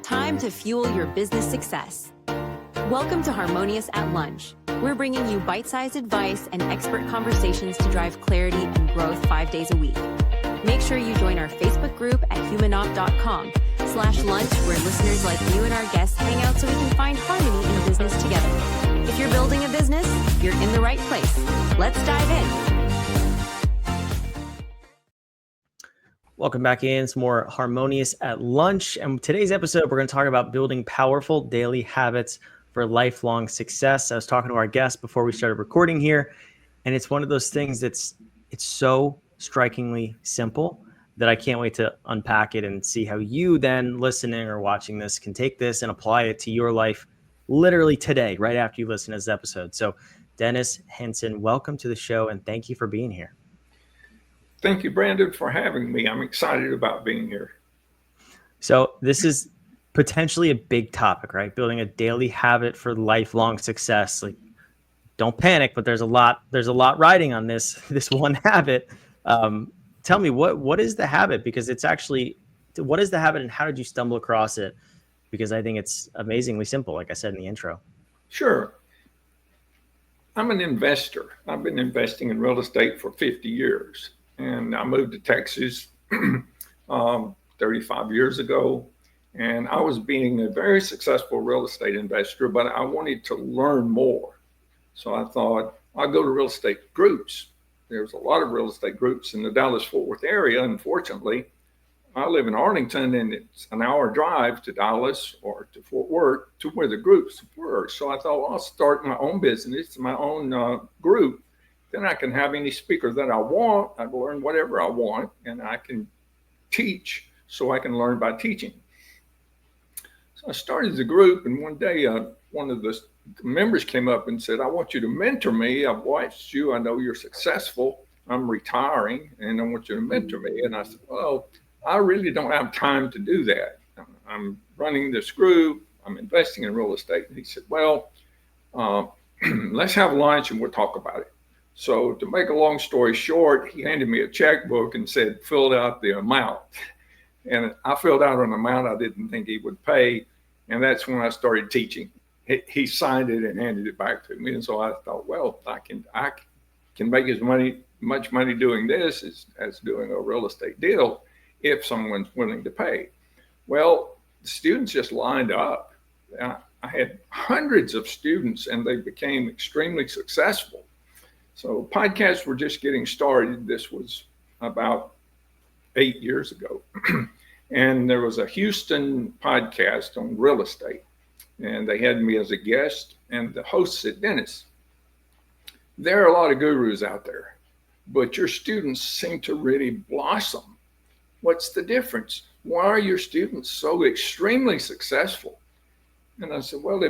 time to fuel your business success. Welcome to Harmonious at Lunch. We're bringing you bite-sized advice and expert conversations to drive clarity and growth 5 days a week. Make sure you join our Facebook group at humanopt.com/lunch, where listeners like you and our guests hang out so we can find harmony in business together. If you're building a business, you're in the right place. Let's dive in. Welcome back in. Some more Harmonious at Lunch. And today's episode, we're going to talk about building powerful daily habits for lifelong success. I was talking to our guest before we started recording here, and it's one of those things it's so strikingly simple that I can't wait to unpack it and see how you then listening or watching this can take this and apply it to your life literally today, right after you listen to this episode. So Dennis Henson, welcome to the show, and thank you for being here. Thank you, Brandon, for having me. I'm excited about being here. So this is potentially a big topic, right? Building a daily habit for lifelong success. Like, don't panic, but there's a lot riding on this one habit. Tell me, what is the habit? Because it's actually, what is the habit and how did you stumble across it? Because I think it's amazingly simple, like I said in the intro. Sure. I'm an investor. I've been investing in real estate for 50 years. And I moved to Texas 35 years ago. And I was being a very successful real estate investor, but I wanted to learn more. So I thought I'll go to real estate groups. There's a lot of real estate groups in the Dallas-Fort Worth area. Unfortunately, I live in Arlington, and it's an hour drive to Dallas or to Fort Worth to where the groups were. So I thought, well, I'll start my own business, my own group. Then I can have any speaker that I want. I can learn whatever I want, and I can teach so I can learn by teaching. So I started the group, and one day one of the members came up and said, I want you to mentor me. I've watched you. I know you're successful. I'm retiring, and I want you to mentor me. And I said, well, I really don't have time to do that. I'm running this group. I'm investing in real estate. And he said, well, let's have lunch and we'll talk about it. So to make a long story short, he handed me a checkbook and said, fill out the amount. And I filled out an amount I didn't think he would pay. And that's when I started teaching. He signed it and handed it back to me. And so I thought, well, I can make as much money doing this as doing a real estate deal if someone's willing to pay. Well, the students just lined up. I had hundreds of students, and they became extremely successful. So podcasts were just getting started. This was about 8 years ago. And there was a Houston podcast on real estate. And they had me as a guest. And the host said, Dennis, there are a lot of gurus out there, but your students seem to really blossom. What's the difference? Why are your students so extremely successful? And I said, well,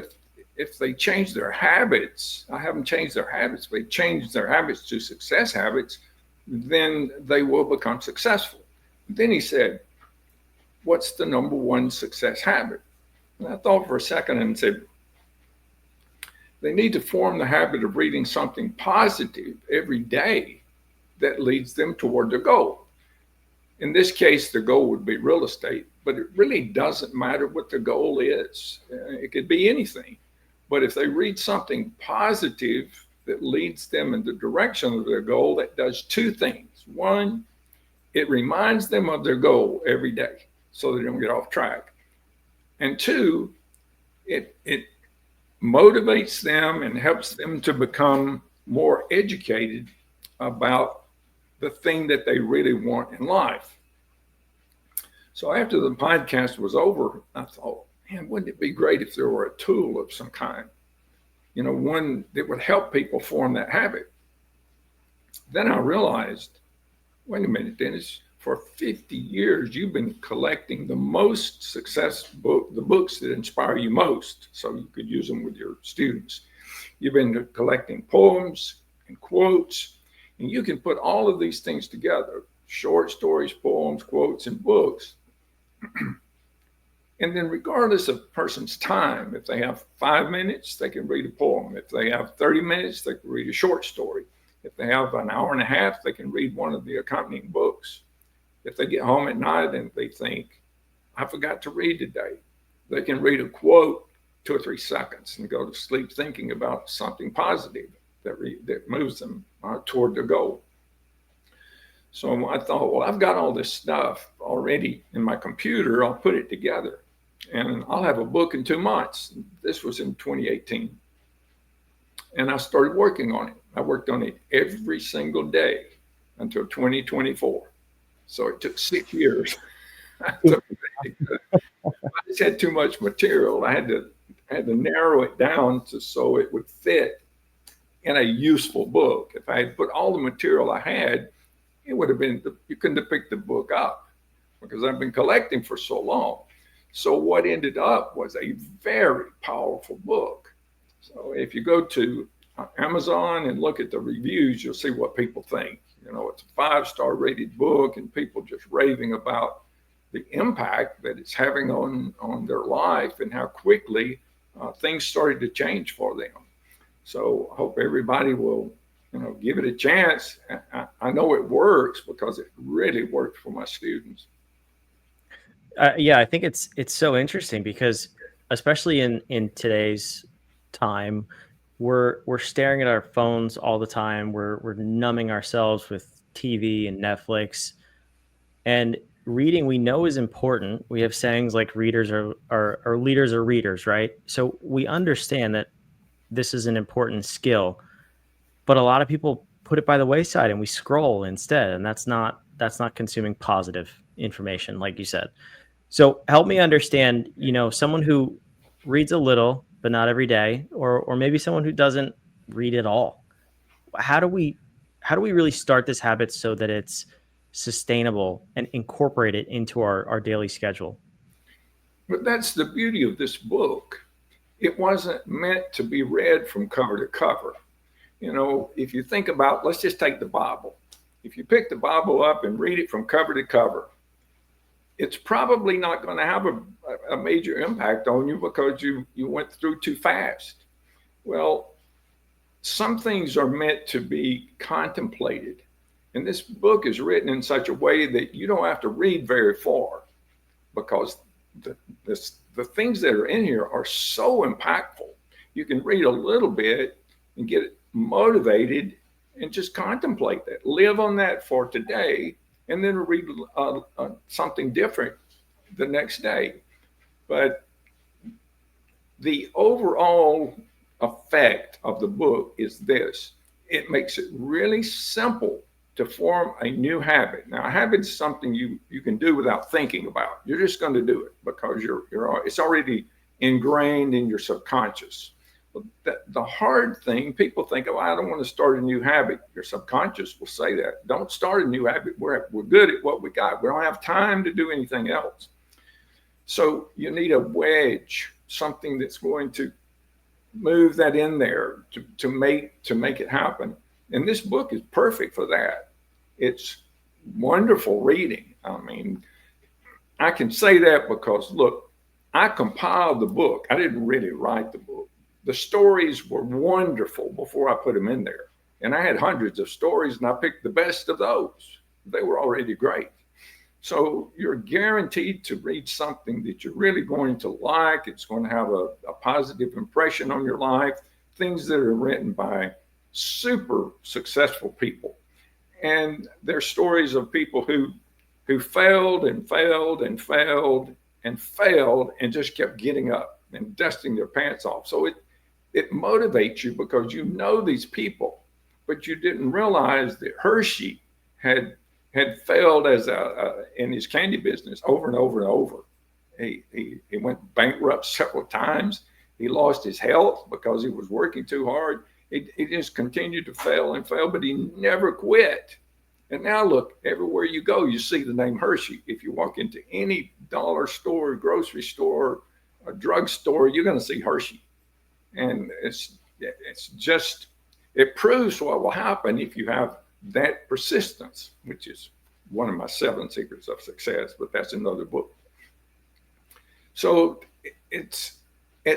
if they change their habits, I haven't changed their habits, if they change their habits to success habits, then they will become successful. Then he said, what's the number one success habit? And I thought for a second and said, they need to form the habit of reading something positive every day that leads them toward their goal. In this case, the goal would be real estate, but it really doesn't matter what the goal is. It could be anything. But if they read something positive that leads them in the direction of their goal, that does two things. One, it reminds them of their goal every day so they don't get off track. And two, it motivates them and helps them to become more educated about the thing that they really want in life. So after the podcast was over, I thought, man, wouldn't it be great if there were a tool of some kind, one that would help people form that habit? Then I realized, wait a minute, Dennis, for 50 years, you've been collecting the most the books that inspire you most, so you could use them with your students. You've been collecting poems and quotes, and you can put all of these things together, short stories, poems, quotes, and books. And then regardless of a person's time, if they have 5 minutes, they can read a poem. If they have 30 minutes, they can read a short story. If they have an hour and a half, they can read one of the accompanying books. If they get home at night and they think, I forgot to read today, They can read a quote 2 or 3 seconds and go to sleep thinking about something positive that moves them toward the goal. So I thought, well, I've got all this stuff already in my computer. I'll put it together and I'll have a book in 2 months. This was in 2018. And I started working on it. I worked on it every single day until 2024. So it took 6 years. I just had too much material. I had to narrow it down so it would fit in a useful book. If I had put all the material I had, it would have been, you couldn't have picked the book up because I've been collecting for so long. So what ended up was a very powerful book. So if you go to Amazon and look at the reviews, you'll see what people think. You know, it's a 5-star rated book and people just raving about the impact that it's having on their life and how quickly things started to change for them. So I hope everybody will, give it a chance. I know it works because it really worked for my students. Yeah, I think it's so interesting because especially in today's time, we're staring at our phones all the time. We're numbing ourselves with TV and Netflix. And reading, we know, is important. We have sayings like readers are leaders are readers, right? So we understand that this is an important skill, but a lot of people put it by the wayside and we scroll instead, and that's not consuming positive information, like you said. So help me understand, someone who reads a little but not every day, or maybe someone who doesn't read at all. How do we really start this habit so that it's sustainable and incorporate it into our daily schedule? But that's the beauty of this book. It wasn't meant to be read from cover to cover. If you think about, let's just take the Bible. If you pick the Bible up and read it from cover to cover, it's probably not going to have a major impact on you because you went through too fast. Well, some things are meant to be contemplated. And this book is written in such a way that you don't have to read very far because the things that are in here are so impactful. You can read a little bit and get motivated and just contemplate that. Live on that for today and then read something different the next day. But the overall effect of the book is this. It makes it really simple to form a new habit. Now, a habit is something you can do without thinking about. You're just going to do it because it's already ingrained in your subconscious. But the hard thing, people think, oh, I don't want to start a new habit. Your subconscious will say that. Don't start a new habit. We're good at what we got. We don't have time to do anything else. So you need a wedge, something that's going to move that in there to make it happen. And this book is perfect for that. It's wonderful reading. I mean, I can say that because, look, I compiled the book. I didn't really write the book. The stories were wonderful before I put them in there. And I had hundreds of stories and I picked the best of those. They were already great. So you're guaranteed to read something that you're really going to like. It's going to have a positive impression on your life. Things that are written by super successful people. And they're stories of people who failed and failed and failed and failed and just kept getting up and dusting their pants off. So it motivates you because you know these people, but you didn't realize that Hershey had failed in his candy business over and over and over. He went bankrupt several times. He lost his health because he was working too hard. He just continued to fail and fail, but he never quit. And now look, everywhere you go, you see the name Hershey. If you walk into any dollar store, grocery store, a drugstore, you're going to see Hershey. And it proves what will happen if you have that persistence, which is one of my 7 secrets of success, but that's another book. So it's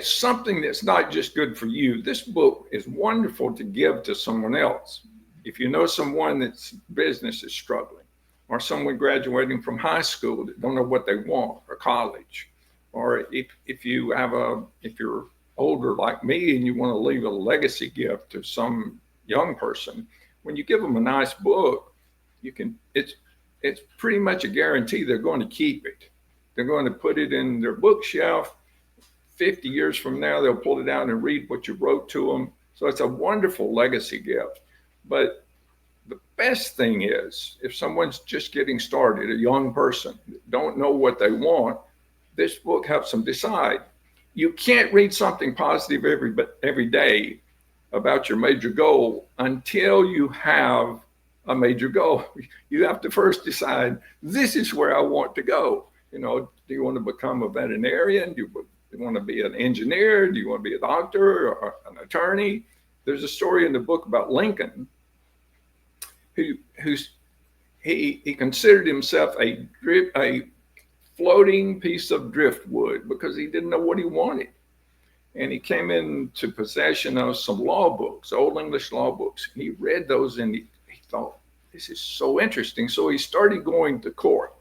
something that's not just good for you. This book is wonderful to give to someone else. If you know someone that's business is struggling, or someone graduating from high school that don't know what they want, or college, or if you're older like me and you want to leave a legacy gift to some young person, when you give them a nice book, it's pretty much a guarantee they're going to keep it. They're going to put it in their bookshelf. 50 years from now, they'll pull it out and read what you wrote to them. So it's a wonderful legacy gift. But the best thing is, if someone's just getting started, a young person, don't know what they want, this book helps them decide. You can't read something positive every day about your major goal until you have a major goal. You have to first decide, this is where I want to go. Do you want to become a veterinarian? Do you want to be an engineer? Do you want to be a doctor or an attorney? There's a story in the book about Lincoln, he considered himself a floating piece of driftwood because he didn't know what he wanted. And he came into possession of some law books, Old English law books. And he read those and he thought, this is so interesting. So he started going to court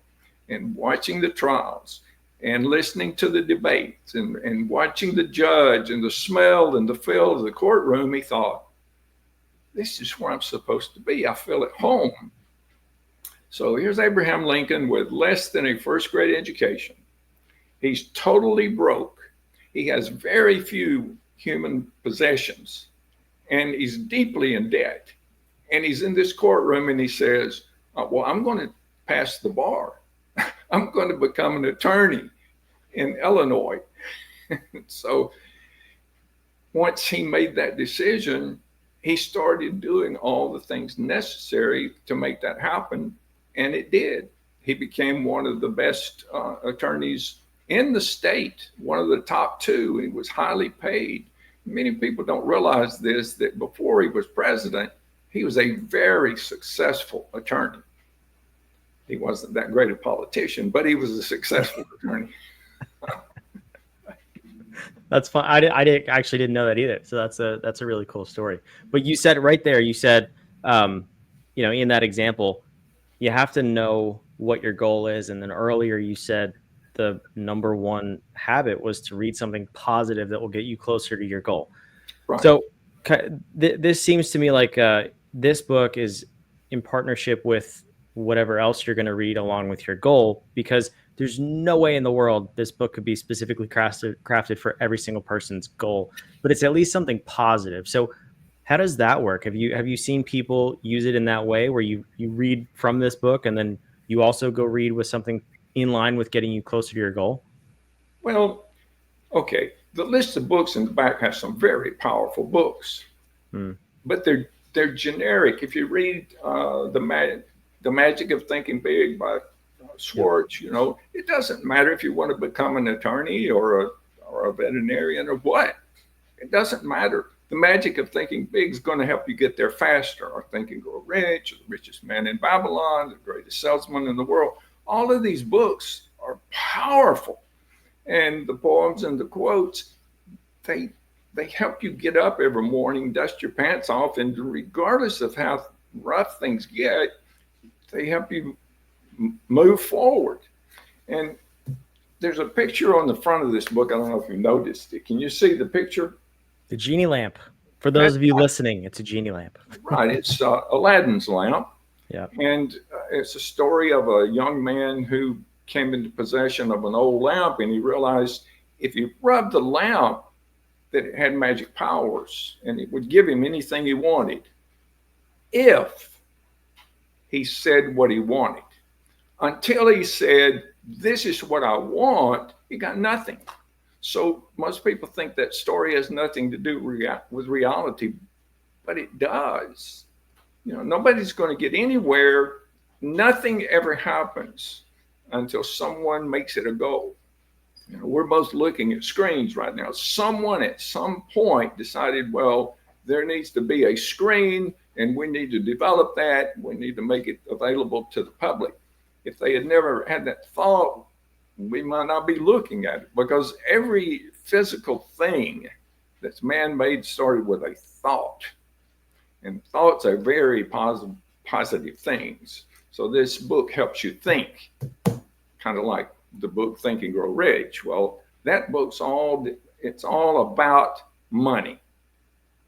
and watching the trials and listening to the debates and watching the judge and the smell and the feel of the courtroom. He thought, this is where I'm supposed to be. I feel at home. So here's Abraham Lincoln with less than a first grade education. He's totally broke. He has very few human possessions, and he's deeply in debt. And he's in this courtroom and he says, well, I'm going to pass the bar. I'm going to become an attorney in Illinois. So once he made that decision, he started doing all the things necessary to make that happen. And it did. He became one of the best attorneys in the state, one of the top two. He was highly paid. Many people don't realize this, that before he was president, he was a very successful attorney. He wasn't that great a politician, but he was a successful attorney. That's fun. I actually didn't know that either. So that's a really cool story. But you said right there, in that example, you have to know what your goal is. And then earlier you said the number one habit was to read something positive that will get you closer to your goal. Right. So this seems to me like this book is in partnership with whatever else you're going to read along with your goal, because there's no way in the world this book could be specifically crafted for every single person's goal, but it's at least something positive. So how does that work? Have you seen people use it in that way where you read from this book and then you also go read with something in line with getting you closer to your goal? Well, okay. The list of books in the back has some very powerful books, but they're generic. If you read The Magic of Thinking Big by Schwartz, it doesn't matter if you want to become an attorney or a veterinarian or what. It doesn't matter. The Magic of Thinking Big is going to help you get there faster. Or Think and Grow Rich, The Richest Man in Babylon, The Greatest Salesman in the World. All of these books are powerful. And the poems and the quotes, they help you get up every morning, dust your pants off, and regardless of how rough things get, they help you move forward. And there's a picture on the front of this book. I don't know if you noticed it. Can you see the picture? The genie lamp. For those of you listening, it's a genie lamp. Right. It's Aladdin's lamp. Yeah. And it's a story of a young man who came into possession of an old lamp, and he realized if you rubbed the lamp, that it had magic powers and it would give him anything he wanted if he said what he wanted. Until he said, this is what I want, he got nothing. So most people think that story has nothing to do with reality, but it does. Nobody's going to get anywhere. Nothing ever happens until someone makes it a goal. We're both looking at screens right now. Someone at some point decided, well, there needs to be a screen and we need to develop that. We need to make it available to the public. If they had never had that thought, we might not be looking at it, because every physical thing that's man-made started with a thought. And thoughts are very positive things. So this book helps you think, kind of like the book Think and Grow Rich. Well, that book's it's all about money.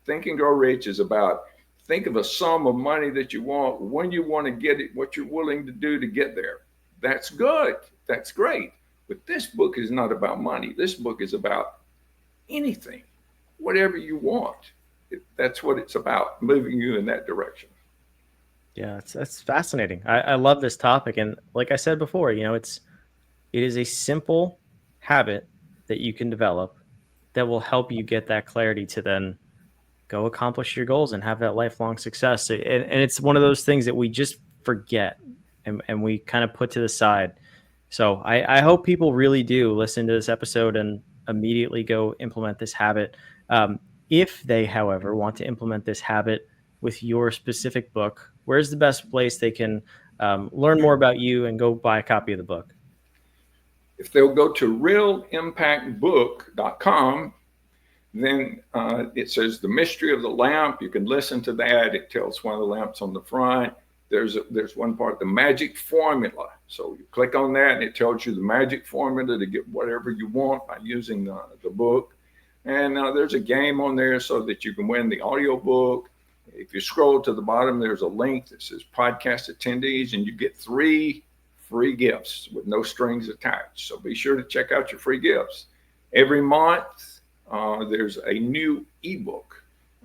Think and Grow Rich is about, think of a sum of money that you want, when you want to get it, what you're willing to do to get there. That's good. That's great. But this book is not about money. This book is about anything, whatever you want. That's what it's about, moving you in that direction. Yeah, that's fascinating. I love this topic. And like I said before, it is a simple habit that you can develop that will help you get that clarity to then go accomplish your goals and have that lifelong success. And it's one of those things that we just forget and we kind of put to the side. So I hope people really do listen to this episode and immediately go implement this habit. If they, however, want to implement this habit with your specific book, where's the best place they can learn more about you and go buy a copy of the book? If they'll go to realimpactbook.com, then it says The Mystery of the Lamp. You can listen to that. It tells one of the lamps on the front. There's one part, the magic formula. So you click on that and it tells you the magic formula to get whatever you want by using the book. And there's a game on there so that you can win the audio book. If you scroll to the bottom, there's a link that says podcast attendees, and you get 3 free gifts with no strings attached. So be sure to check out your free gifts. Every month, there's a new ebook.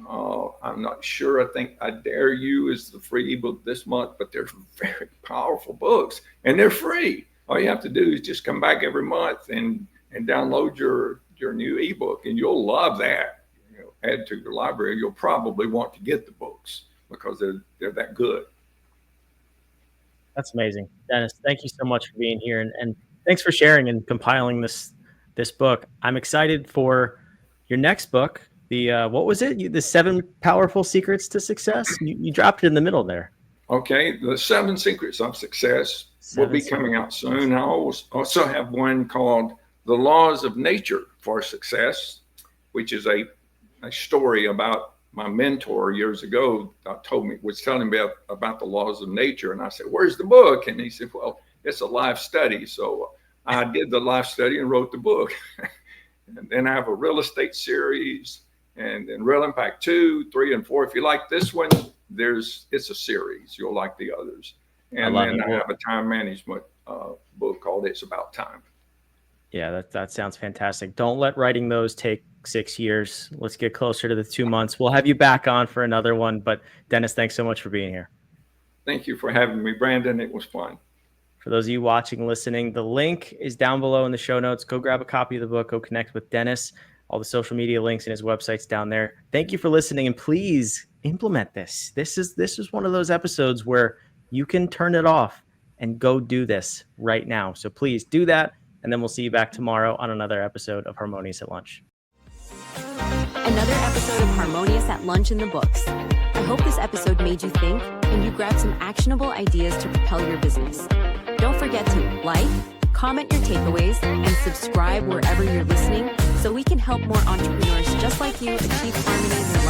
I'm not sure. I think I Dare You is the free ebook this month, but they're very powerful books and they're free. All you have to do is just come back every month and download your new ebook, and you'll love that. Add to your library. You'll probably want to get the books because they're that good. That's amazing. Dennis, thank you so much for being here, and thanks for sharing and compiling this book. I'm excited for your next book. What was it? The 7 Powerful Secrets to Success? You dropped it in the middle there. Okay. The 7 Secrets of Success will be coming out soon. I also have one called The Laws of Nature for Success, which is a story about my mentor years ago was telling me about the laws of nature. And I said, "Where's the book?" And he said, "Well, it's a life study." So I did the life study and wrote the book. And then I have a real estate series, and then Real Impact 2, 3, and 4. If you like this one, it's a series. You'll like the others. And then I have a time management book called It's About Time. Yeah, that sounds fantastic. Don't let writing those take 6 years. Let's get closer to the 2 months. We'll have you back on for another one. But Dennis, thanks so much for being here. Thank you for having me, Brandon. It was fun. For those of you watching, listening, the link is down below in the show notes. Go grab a copy of the book. Go connect with Dennis. All the social media links and his website's down there. Thank you for listening, and please implement this. This is one of those episodes where you can turn it off and go do this right now. So please do that, and then we'll see you back tomorrow on another episode of Harmonious at Lunch. Another episode of Harmonious at Lunch in the books. I hope this episode made you think and you grabbed some actionable ideas to propel your business. Don't forget to like, comment your takeaways, and subscribe wherever you're listening so we can help more entrepreneurs just like you achieve harmony in their life.